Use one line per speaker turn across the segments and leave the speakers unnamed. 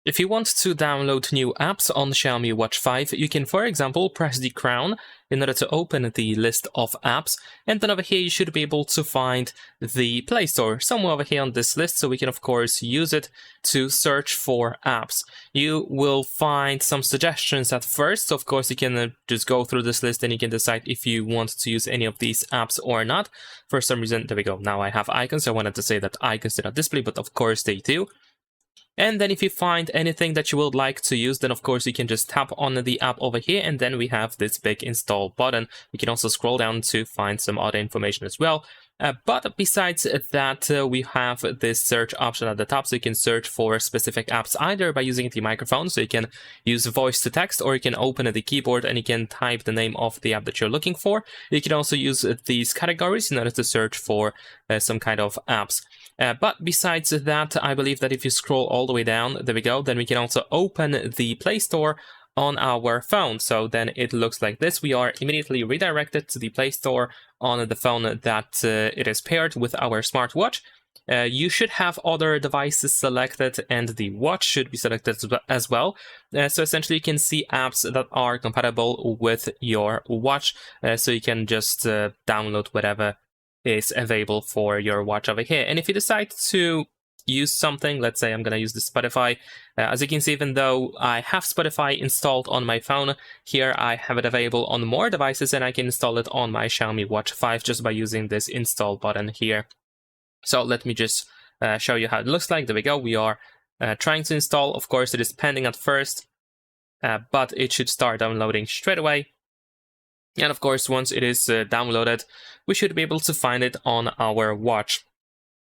If you want to download new apps on Xiaomi Watch 5, you can, for example, press the crown in order to open the list of apps, and then over here you should be able to find the Play Store somewhere over here on this list, so we can of course use it to search for apps. You will find some suggestions at first, so of course you can just go through this list and you can decide if you want to use any of these apps or not. For some reason, there we go, now I have icons. I wanted to say that icons do not display, but of course they do. And then if you find anything that you would like to use, then of course you can just tap on the app over here, and then we have this big install button. We can also scroll down to find some other information as well. But besides that, we have this search option at the top, so you can search for specific apps either by using the microphone, so you can use voice to text, or you can open the keyboard and you can type the name of the app that you're looking for. You can also use these categories in order to search for some kind of apps. But besides that, I believe that if you scroll all the way down, there we go, then we can also open the Play Store on our phone. So then it looks like this. We are immediately redirected to the Play Store on the phone that it is paired with our smartwatch. You should have other devices selected, and the watch should be selected as well. So essentially you can see apps that are compatible with your watch, so you can just download whatever is available for your watch over here. And if you decide to use something, let's say I'm going to use the Spotify, as you can see, even though I have Spotify installed on my phone, here I have it available on more devices, and I can install it on my Xiaomi Watch 5 just by using this install button here. So let me just show you how it looks like. There we go. We are trying to install. Of course, it is pending at first, but it should start downloading straight away. And of course, once it is downloaded, we should be able to find it on our watch.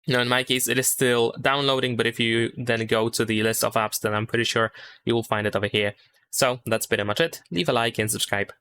Now, in my case, it is still downloading, but if you then go to the list of apps, then I'm pretty sure you will find it over here. So that's pretty much it. Leave a like and subscribe.